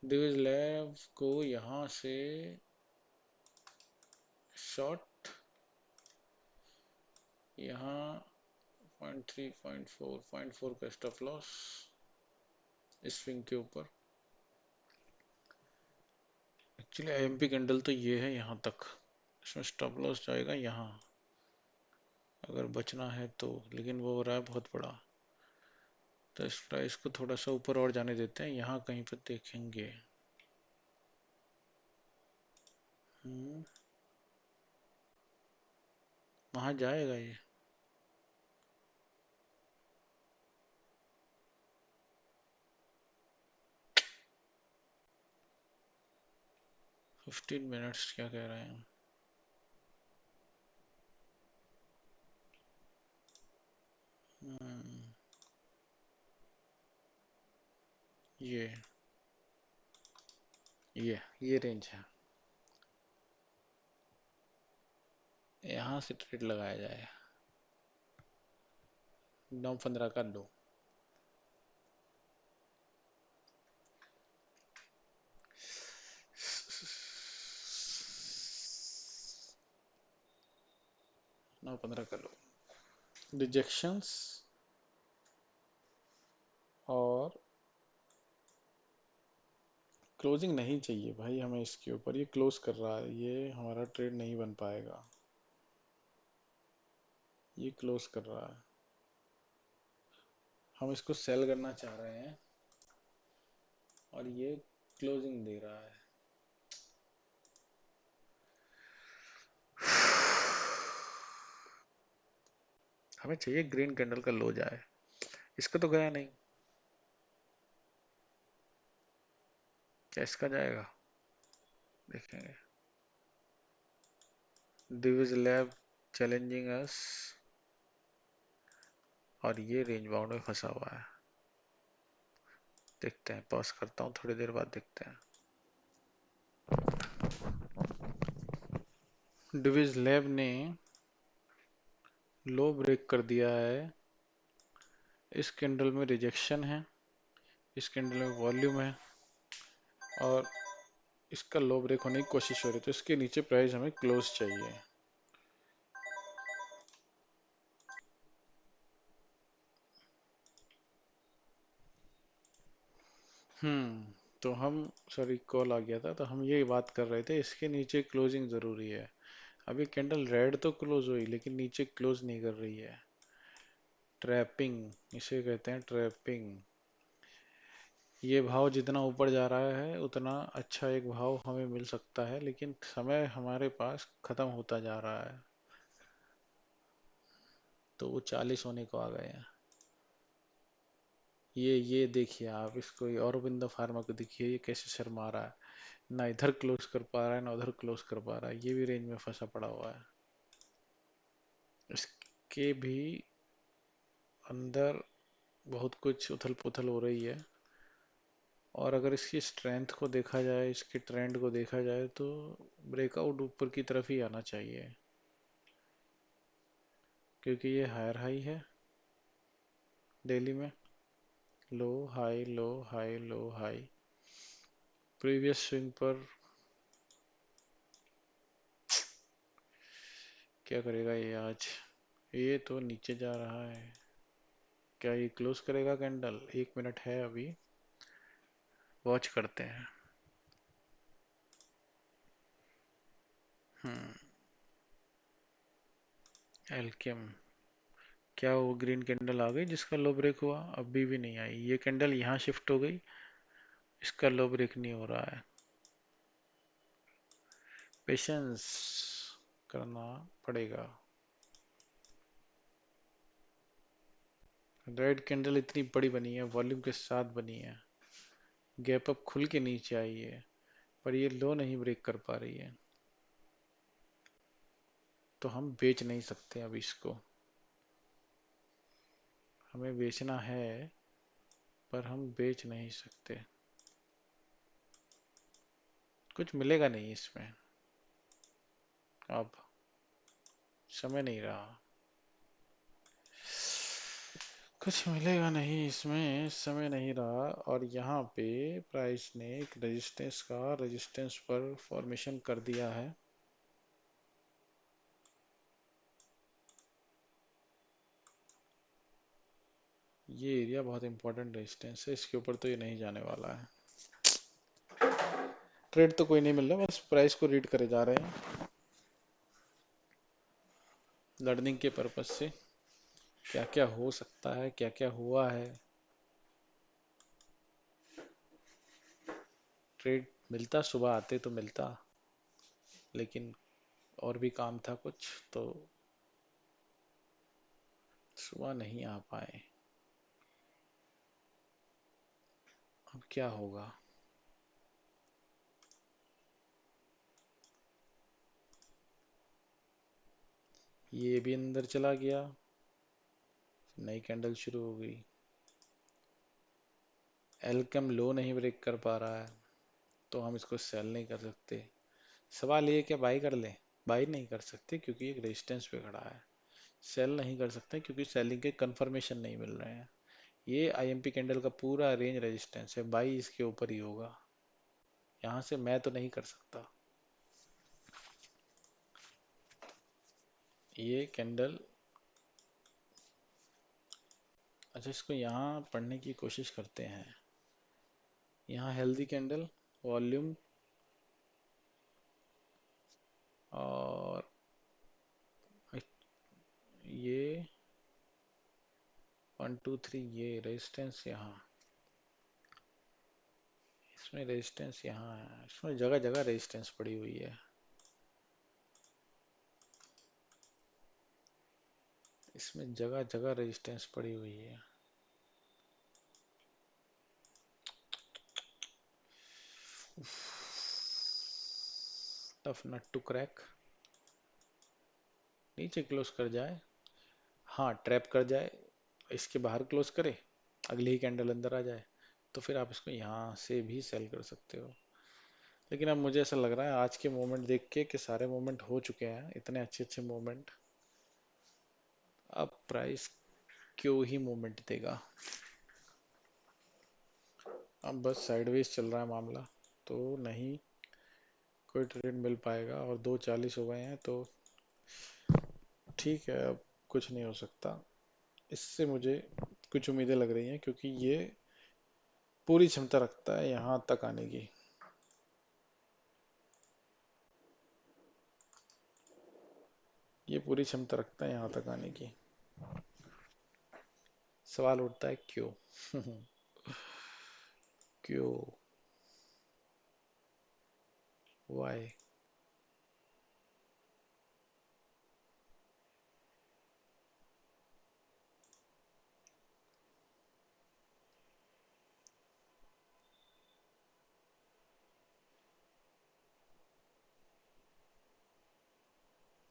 डिविज लैब को यहाँ से शॉर्ट, यहाँ 0.3 0.4 का स्टॉप लॉस स्विंग के ऊपर। एक्चुअली आईएमपी कैंडल तो ये है यहाँ तक, इसमें स्टॉप लॉस जाएगा यहाँ अगर बचना है तो, लेकिन वो हो रहा है बहुत बड़ा, तो इस प्राइस को थोड़ा सा ऊपर और जाने देते हैं। यहाँ कहीं पर देखेंगे। वहां जाएगा ये। फिफ्टीन मिनट्स क्या कह रहे हैं? ये ये रेंज है, यहाँ से ट्रेड लगाया जाए। 9:15 का लो। नौ पंद्रह का लो। रिजेक्शंस और क्लोजिंग नहीं चाहिए भाई हमें इसके ऊपर। ये क्लोज कर रहा है, ये हमारा ट्रेड नहीं बन पाएगा। ये क्लोज कर रहा है, हम इसको सेल करना चाह रहे हैं और ये क्लोजिंग दे रहा है। हमें चाहिए ग्रीन कैंडल का लो जाए, इसका तो गया नहीं। क्या इसका जाएगा? देखेंगे। दिविज लैब चैलेंजिंग अस और ये रेंज बाउंड में फंसा हुआ है। देखते हैं, पॉज करता हूँ, थोड़ी देर बाद देखते हैं। डिविज लैब ने लो ब्रेक कर दिया है। इस कैंडल में रिजेक्शन है, इस कैंडल में वॉल्यूम है और इसका लो ब्रेक होने की कोशिश हो रही है, तो इसके नीचे प्राइस हमें क्लोज चाहिए। तो हम, सॉरी कॉल आ गया था, तो हम ये बात कर रहे थे इसके नीचे क्लोजिंग जरूरी है। अभी कैंडल रेड तो क्लोज हुई लेकिन नीचे क्लोज नहीं कर रही है। ट्रैपिंग इसे कहते हैं, ट्रैपिंग। ये भाव जितना ऊपर जा रहा है उतना अच्छा एक भाव हमें मिल सकता है, लेकिन समय हमारे पास खत्म होता जा रहा है। तो वो 40 होने को आ गए हैं। ये देखिए आप इसको, ये औरोबिंदो फार्मा को देखिए, ये कैसे शर्मा रहा है। ना इधर क्लोज कर पा रहा है ना उधर क्लोज कर पा रहा है, ये भी रेंज में फंसा पड़ा हुआ है। इसके भी अंदर बहुत कुछ उथल पुथल हो रही है। और अगर इसकी स्ट्रेंथ को देखा जाए, इसके ट्रेंड को देखा जाए, तो ब्रेकआउट ऊपर की तरफ ही आना चाहिए, क्योंकि ये हायर हाई है डेली में। Low high low high low high. Previous swing पर क्या करेगा ये आज? ये तो नीचे जा रहा है। क्या ये क्लोज करेगा कैंडल? 1 मिनट है अभी, वॉच करते हैं। हम्म। एल्केम, क्या वो ग्रीन कैंडल आ गई जिसका लो ब्रेक हुआ? अभी भी नहीं आई। ये कैंडल यहाँ शिफ्ट हो गई, इसका लो ब्रेक नहीं हो रहा है। पेशेंस करना पड़ेगा। रेड कैंडल इतनी बड़ी बनी है, वॉल्यूम के साथ बनी है, गैप अप खुल के नीचे आई है, पर ये लो नहीं ब्रेक कर पा रही है। तो हम बेच नहीं सकते अब इसको। हमें बेचना है पर हम बेच नहीं सकते। कुछ मिलेगा नहीं इसमें, अब समय नहीं रहा। कुछ मिलेगा नहीं इसमें, समय नहीं रहा। और यहाँ पे प्राइस ने एक रेजिस्टेंस पर फॉर्मेशन कर दिया है। ये एरिया बहुत इंपॉर्टेंट रेजिस्टेंस है, इसके ऊपर तो ये नहीं जाने वाला है। ट्रेड तो कोई नहीं मिल रहा, बस प्राइस को रीड करे जा रहे हैं लर्निंग के पर्पज से। क्या क्या हो सकता है, क्या क्या हुआ है। ट्रेड मिलता, सुबह आते तो मिलता, लेकिन और भी काम था कुछ, तो सुबह नहीं आ पाए। अब क्या होगा? ये भी अंदर चला गया, नई कैंडल शुरू हो गई। एल्केम लो नहीं ब्रेक कर पा रहा है, तो हम इसको सेल नहीं कर सकते। सवाल ये क्या बाई कर लें? बाई नहीं कर सकते क्योंकि एक रेजिस्टेंस पे खड़ा है। सेल नहीं कर सकते क्योंकि सेलिंग के कंफर्मेशन नहीं मिल रहे हैं। ये आईएमपी कैंडल का पूरा रेंज रेजिस्टेंस है, बाई इसके ऊपर ही होगा। यहाँ से मैं तो नहीं कर सकता। ये कैंडल, अच्छा इसको यहाँ पढ़ने की कोशिश करते हैं। यहाँ हेल्दी कैंडल, वॉल्यूम, और ये 1 2 3, ये रेजिस्टेंस यहाँ, इसमें रेजिस्टेंस यहाँ है, इसमें जगह जगह रेजिस्टेंस पड़ी हुई है। इसमें जगह जगह रेजिस्टेंस पड़ी हुई है। Tough nut to crack. नीचे क्लोज कर जाए, हाँ ट्रैप कर जाए, इसके बाहर क्लोज करे, अगली ही कैंडल अंदर आ जाए, तो फिर आप इसको यहाँ से भी सेल कर सकते हो। लेकिन अब मुझे ऐसा लग रहा है आज के मोमेंट देख के कि सारे मोमेंट हो चुके हैं, इतने अच्छे अच्छे मोमेंट, अब प्राइस क्यों ही मोमेंट देगा। अब बस साइडवेज चल रहा है मामला, तो नहीं कोई ट्रेड मिल पाएगा। और 2:40 हो गए हैं, तो ठीक है, अब कुछ नहीं हो सकता। इससे मुझे कुछ उम्मीदें लग रही हैं, क्योंकि ये पूरी क्षमता रखता है यहाँ तक आने की। ये पूरी क्षमता रखता है यहाँ तक आने की। सवाल उठता है क्यों? क्यों? वाई?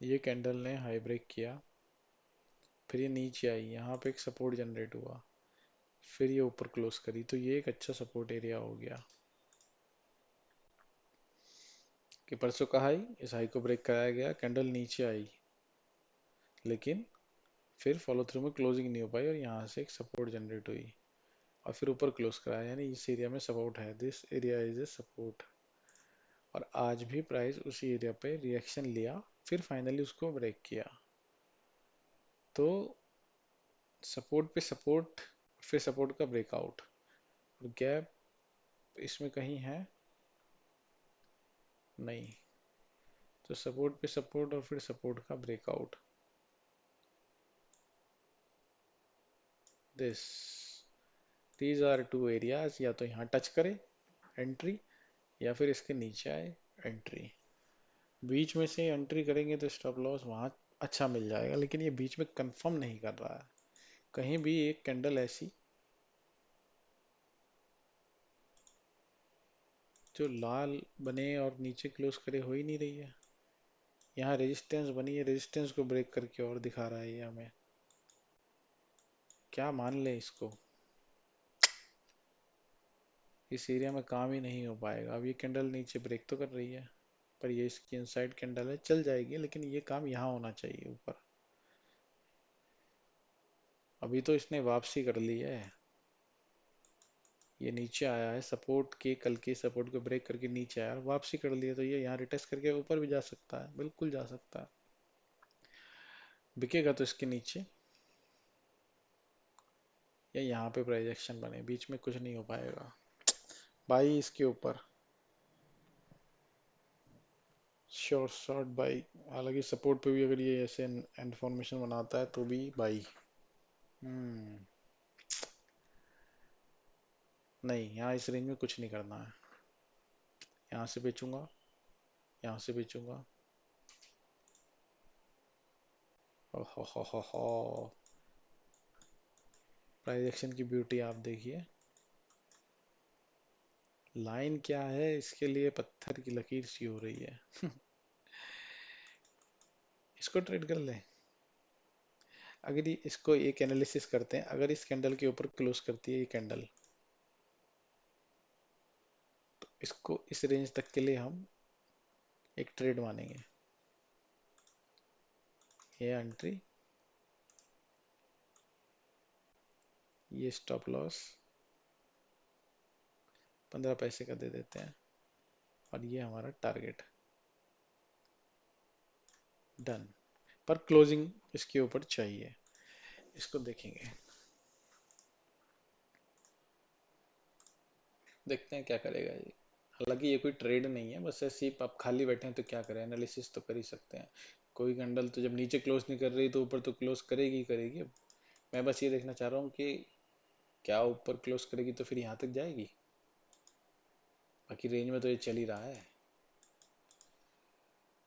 ये कैंडल ने हाई ब्रेक किया, फिर ये नीचे आई, यहाँ पे एक सपोर्ट जनरेट हुआ, फिर ये ऊपर क्लोज करी, तो ये एक अच्छा सपोर्ट एरिया हो गया कि परसों का हाई, इस हाई को ब्रेक कराया गया, कैंडल नीचे आई, लेकिन फिर फॉलो थ्रू में क्लोजिंग नहीं हो पाई और यहाँ से एक सपोर्ट जनरेट हुई और फिर ऊपर क्लोज कराया, यानी इस एरिया में सपोर्ट है, this area is a support. और आज भी प्राइस उसी एरिया पे रिएक्शन लिया, फिर फाइनली उसको ब्रेक किया। तो सपोर्ट पे सपोर्ट, फिर सपोर्ट का ब्रेकआउट, और गैप इसमें कहीं है नहीं, तो सपोर्ट पे सपोर्ट और फिर सपोर्ट का breakout, this these are two areas, या तो यहाँ टच करे एंट्री, या फिर इसके नीचे आए एंट्री। बीच में से एंट्री करेंगे तो स्टॉप लॉस वहाँ अच्छा मिल जाएगा, लेकिन ये बीच में कंफर्म नहीं कर रहा है। कहीं भी एक कैंडल ऐसी जो लाल बने और नीचे क्लोज करे हो ही नहीं रही है। यहाँ रेजिस्टेंस बनी है, रेजिस्टेंस को ब्रेक करके और दिखा रहा है ये हमें, क्या मान ले इसको, इस एरिया में काम ही नहीं हो पाएगा। अब ये कैंडल नीचे ब्रेक तो कर रही है, पर ये इसकी इनसाइड कैंडल है, चल जाएगी, लेकिन ये काम यहाँ होना चाहिए ऊपर। अभी तो इसने वापसी कर ली है, ये नीचे आया है सपोर्ट के, कल के सपोर्ट को ब्रेक करके नीचे आया, वापसी कर लिया, तो ये यहाँ रिटेस्ट करके ऊपर भी जा सकता है, बिल्कुल जा सकता है। बिकेगा तो इसके नीचे या यहाँ पे प्राइस एक्शन बने, बीच में कुछ नहीं हो पाएगा। बाई इसके ऊपर, श्योर शॉर्ट बाई, हालांकि सपोर्ट पे भी अगर ये ऐसे इन्फॉर्मेशन बनाता है तो भी बाई। हम्म, नहीं, यहाँ इस रेंज में कुछ नहीं करना है, यहाँ से बेचूंगा, यहाँ से बेचूंगा। हो, प्राइस एक्शन की ब्यूटी आप देखिए, लाइन क्या है इसके लिए, पत्थर की लकीर सी हो रही है। इसको ट्रेड कर ले। अगर ये इसको एक एनालिसिस करते हैं, अगर इस कैंडल के ऊपर क्लोज करती है ये कैंडल, तो इसको इस रेंज तक के लिए हम एक ट्रेड मानेंगे, ये एंट्री, ये स्टॉप लॉस 15 पैसे का दे देते हैं, और ये हमारा टारगेट, डन। पर क्लोजिंग इसके ऊपर चाहिए, इसको देखेंगे, देखते हैं क्या करेगा ये। हालांकि ये कोई ट्रेड नहीं है, बस ऐसे ही आप खाली बैठे हैं तो क्या करें, एनालिसिस तो कर ही सकते हैं। कोई कैंडल तो जब नीचे क्लोज नहीं कर रही तो ऊपर तो क्लोज करेगी ही करेगी। मैं बस ये देखना चाह रहा हूँ कि क्या ऊपर क्लोज करेगी तो फिर यहाँ तक जाएगी, बाकी रेंज में तो ये चल ही रहा है।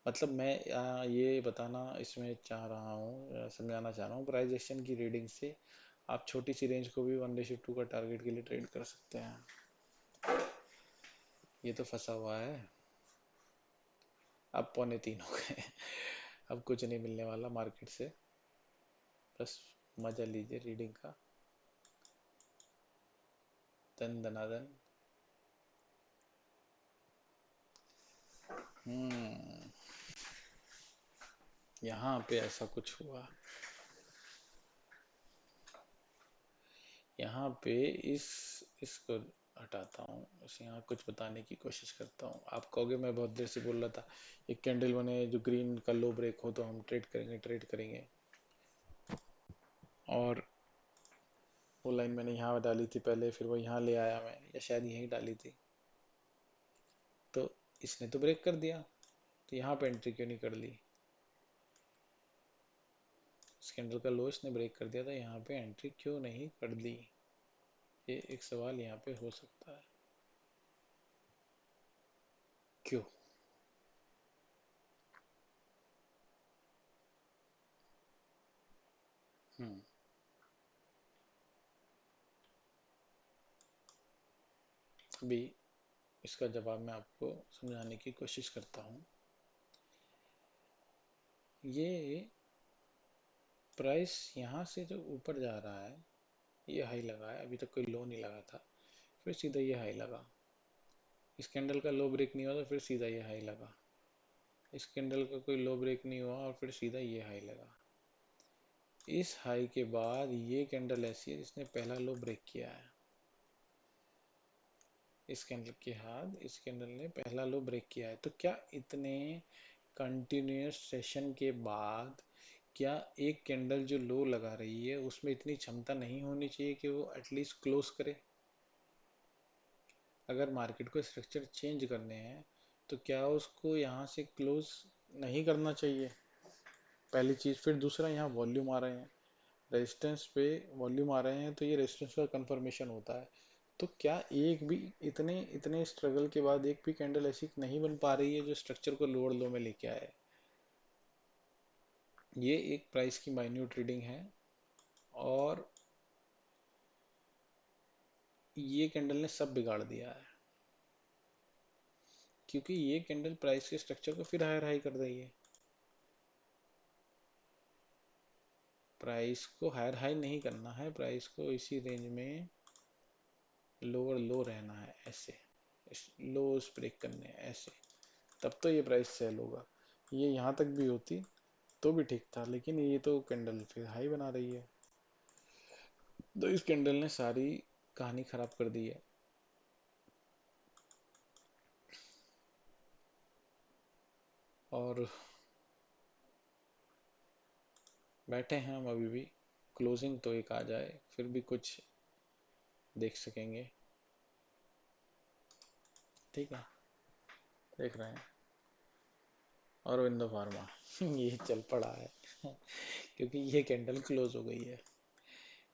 मतलब मैं ये बताना इसमें चाह रहा हूँ, समझाना चाह रहा हूँ, प्राइस एक्शन की रीडिंग से आप छोटी सी रेंज को भी 1:2 का टारगेट के लिए ट्रेड कर सकते हैं। ये तो फंसा हुआ है, अब 2:45 हो गए। अब कुछ नहीं मिलने वाला मार्केट से, बस मजा लीजिए रीडिंग का, दन दनादन। हम्म, यहाँ पे ऐसा कुछ हुआ, यहाँ पे इस इसको हटाता हूँ, इस यहाँ कुछ बताने की कोशिश करता हूँ। आप कहोगे मैं बहुत देर से बोल रहा था, एक कैंडल बने जो ग्रीन का लो ब्रेक हो तो हम ट्रेड करेंगे, ट्रेड करेंगे, और वो लाइन मैंने यहाँ डाली थी पहले, फिर वो यहाँ ले आया मैं, या शायद यहीं डाली थी, तो इसने तो ब्रेक कर दिया, तो यहाँ पे एंट्री क्यों नहीं कर ली? इस कैंडल का लो इसने ब्रेक कर दिया था, यहाँ पे एंट्री क्यों नहीं कर दी? ये एक सवाल यहाँ पे हो सकता है। क्यों? हम्म अभी इसका जवाब मैं आपको समझाने की कोशिश करता हूँ। ये प्राइस यहाँ से जो ऊपर जा रहा है, ये हाई लगा है, अभी तक कोई लो नहीं लगा था, फिर सीधा ये हाई लगा। इस कैंडल का लो ब्रेक नहीं हुआ तो फिर सीधा ये हाई लगा। इस कैंडल का कोई लो ब्रेक नहीं हुआ और फिर सीधा ये हाई लगा। इस हाई के बाद ये कैंडल ऐसी है जिसने पहला लो ब्रेक किया है। इस कैंडल के बाद इस कैंडल ने पहला लो ब्रेक किया है। तो क्या इतने कंटिन्यूस सेशन के बाद क्या एक कैंडल जो लो लगा रही है उसमें इतनी क्षमता नहीं होनी चाहिए कि वो एटलीस्ट क्लोज करे? अगर मार्केट को स्ट्रक्चर चेंज करने हैं तो क्या उसको यहाँ से क्लोज नहीं करना चाहिए? पहली चीज। फिर दूसरा, यहाँ वॉल्यूम आ रहे हैं, रेजिस्टेंस पे वॉल्यूम आ रहे हैं, तो ये रेजिस्टेंस का कंफर्मेशन होता है। तो क्या एक भी इतने इतने स्ट्रगल के बाद एक भी कैंडल ऐसी नहीं बन पा रही है जो स्ट्रक्चर को लोअर लो में लेके आए? ये एक प्राइस की माइन्यूट रीडिंग है और ये कैंडल ने सब बिगाड़ दिया है, क्योंकि ये कैंडल प्राइस के स्ट्रक्चर को फिर हायर हाई कर रही है। प्राइस को हायर हाई नहीं करना है, प्राइस को इसी रेंज में लोअर लो रहना है, ऐसे लोस ब्रेक करने हैं ऐसे, तब तो ये प्राइस सेल होगा। ये यहाँ तक भी होती तो भी ठीक था, लेकिन ये तो कैंडल फिर हाई बना रही है, तो इस कैंडल ने सारी कहानी खराब कर दी है। और बैठे हैं हम अभी भी, क्लोजिंग तो एक आ जाए फिर भी कुछ देख सकेंगे। ठीक है, देख रहे हैं औरबिंदो फार्मा ये चल पड़ा है क्योंकि ये कैंडल क्लोज हो गई है,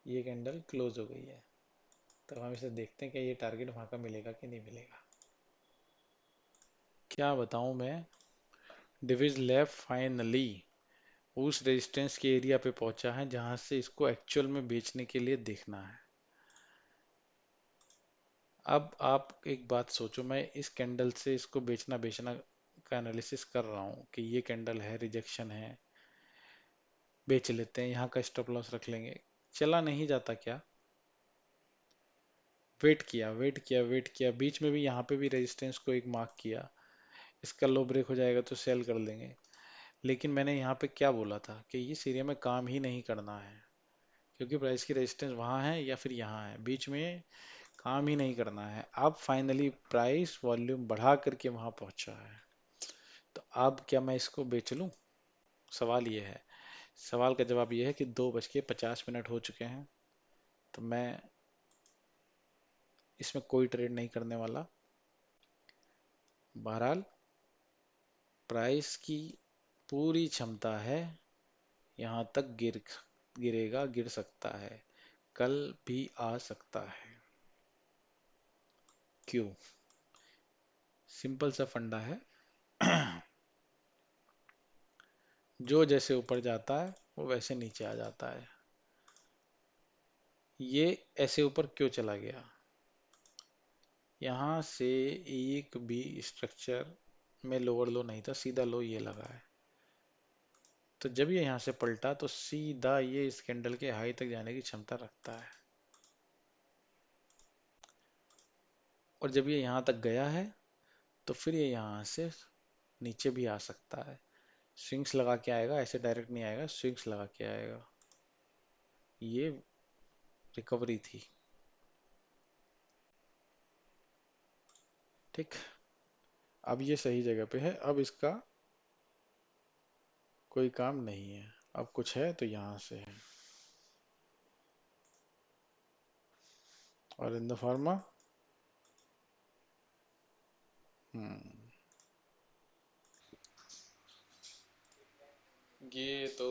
ये कैंडल क्लोज हो गई है। तो हम इसे देखते हैं कि ये टारगेट वहां का मिलेगा कि नहीं मिलेगा। क्या बताऊं मैं, डिविज लेफ्ट फाइनली उस रेजिस्टेंस के एरिया पे पहुंचा है जहां से इसको एक्चुअल में बेचने के लिए देखना है। अब आप एक बात सोचो, मैं इस कैंडल से इसको बेचना बेचना का एनालिसिस कर रहा हूँ कि ये कैंडल है, रिजेक्शन है, बेच लेते हैं, यहाँ का स्टॉप लॉस रख लेंगे। चला नहीं जाता क्या? वेट किया वेट किया वेट किया, बीच में भी यहाँ पे भी रेजिस्टेंस को एक मार्क किया, इसका लो ब्रेक हो जाएगा तो सेल कर लेंगे। लेकिन मैंने यहाँ पे क्या बोला था कि इस एरिया में काम ही नहीं करना है, क्योंकि प्राइस की रेजिस्टेंस वहाँ है या फिर यहाँ है, बीच में काम ही नहीं करना है। अब फाइनली प्राइस वॉल्यूम बढ़ा करके वहां पहुंचा है, तो अब क्या मैं इसको बेच लूं? सवाल ये है। सवाल का जवाब ये है कि 2:50 हो चुके हैं, तो मैं इसमें कोई ट्रेड नहीं करने वाला। बहरहाल प्राइस की पूरी क्षमता है, यहाँ तक गिरेगा, गिर सकता है, कल भी आ सकता है। क्यों? सिंपल सा फंडा है जो जैसे ऊपर जाता है वो वैसे नीचे आ जाता है। ये ऐसे ऊपर क्यों चला गया? यहाँ से एक भी स्ट्रक्चर में लोअर लो नहीं था, सीधा लो ये लगा है। तो जब ये यहाँ से पलटा तो सीधा ये इस कैंडल के हाई तक जाने की क्षमता रखता है, और जब ये यहाँ तक गया है तो फिर ये यहाँ से नीचे भी आ सकता है। स्विंग्स लगा के आएगा, ऐसे डायरेक्ट नहीं आएगा, स्विंग्स लगा के आएगा। ये रिकवरी थी। ठीक, अब ये सही जगह पे है, अब इसका कोई काम नहीं है। अब कुछ है तो यहाँ से है। और इन द फार्मा ये तो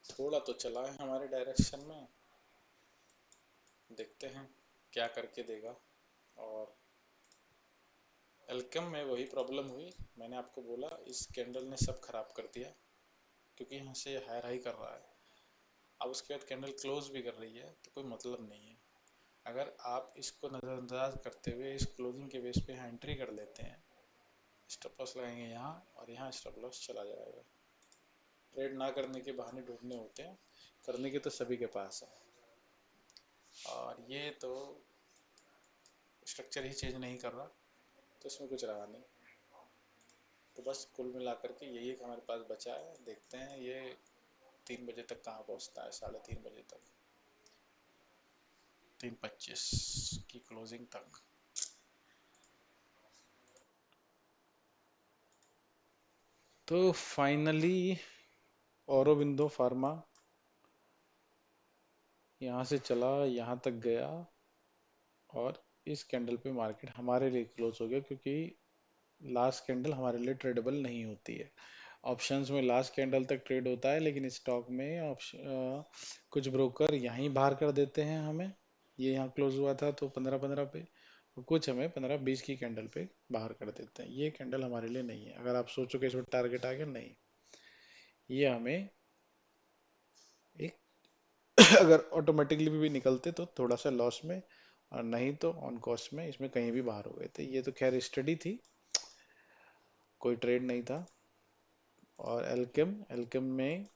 थोड़ा तो चला है हमारे डायरेक्शन में, देखते हैं क्या करके देगा। और एल्केम में वही प्रॉब्लम हुई, मैंने आपको बोला इस कैंडल ने सब खराब कर दिया, क्योंकि यहाँ से हायर हाई कर रहा है। अब उसके बाद कैंडल क्लोज भी कर रही है तो कोई मतलब नहीं है। अगर आप इसको नज़रअंदाज करते हुए इस क्लोजिंग के बेस पे यहाँ एंट्री कर लेते हैं, स्टॉप लॉस लगाएंगे यहाँ और यहाँ स्टॉप लॉस चला जाएगा। ट्रेड ना करने के बहाने ढूंढने होते हैं, करने के तो सभी के पास है। और ये तो स्ट्रक्चर ही चेंज नहीं कर रहा, तो इसमें कुछ रहा नहीं। तो बस कुल मिला करके यही एक हमारे पास बचा है। देखते हैं ये 3 बजे तक कहाँ पहुँचता है, 3:30 बजे तक, 3:25 की क्लोजिंग तक। तो फाइनली औरोबिंदो फार्मा यहाँ से चला, यहाँ तक गया और इस कैंडल पे मार्केट हमारे लिए क्लोज हो गया, क्योंकि लास्ट कैंडल हमारे लिए ट्रेडेबल नहीं होती है। ऑप्शंस में लास्ट कैंडल तक ट्रेड होता है, लेकिन स्टॉक में कुछ ब्रोकर यहीं बाहर कर देते हैं हमें। ये यहाँ क्लोज हुआ था तो 15-15 पे, और कुछ हमें 15-20 की कैंडल पे बाहर कर देते हैं। ये कैंडल हमारे लिए नहीं है। अगर आप सोचो कि इसमें टारगेट आ गया, नहीं, ये हमें एक अगर ऑटोमेटिकली भी निकलते तो थोड़ा सा लॉस में, और नहीं तो ऑन कॉस्ट में इसमें कहीं भी बाहर हो गए थे। ये तो खैर स्टडी थी, कोई ट्रेड नहीं था। और एल्केम एल्केम में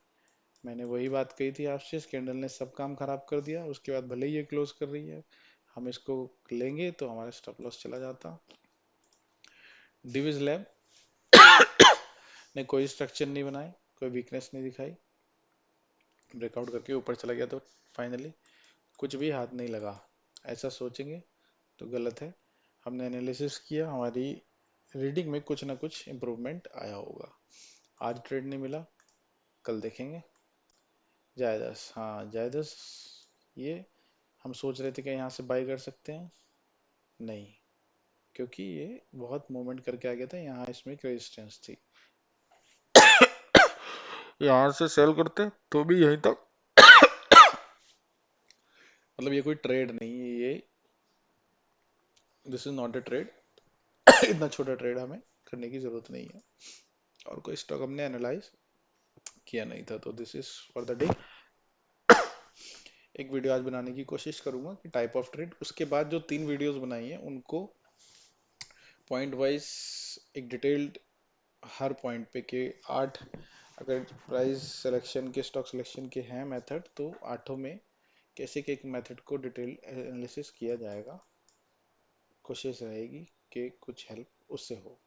मैंने वही बात कही थी आपसे, इस कैंडल ने सब काम खराब कर दिया। उसके बाद भले ही ये क्लोज कर रही है, हम इसको लेंगे तो हमारा स्टॉप लॉस चला जाता। डिविज लैब ने कोई स्ट्रक्चर नहीं बनाए, कोई वीकनेस नहीं दिखाई, ब्रेकआउट करके ऊपर चला गया, तो फाइनली कुछ भी हाथ नहीं लगा। ऐसा सोचेंगे तो गलत है। हमने एनालिसिस किया, हमारी रीडिंग में कुछ ना कुछ इम्प्रूवमेंट आया होगा। आज ट्रेड नहीं मिला, कल देखेंगे। जायदस, हाँ जायदस, ये हम सोच रहे थे कि यहाँ से बाई कर सकते हैं, नहीं, क्योंकि ये बहुत मूवमेंट करके आ गया था। यहाँ इसमें एक रेजिस्टेंस थी, यहाँ से सेल करते तो भी यहीं तक, मतलब ये कोई ट्रेड नहीं है ये, this is not a trade. इतना छोटा ट्रेड हमें करने की जरूरत नहीं है, और कोई स्टॉक हमने एनालाइज किया नहीं था। तो this is for the day. एक वीडियो आज बनाने की कोशिश करूंगा कि टाइप ऑफ ट्रेड, उसके बाद जो 3 वीडियोस बनाई हैं उनको पॉइंट वाइज, एक डिटेल्ड हर पॉइंट पे के 8, अगर प्राइस सिलेक्शन के, स्टॉक सिलेक्शन के हैं मेथड, तो 8 में कैसे के एक मेथड को डिटेल एनालिसिस किया जाएगा। कोशिश रहेगी कि कुछ हेल्प उससे हो।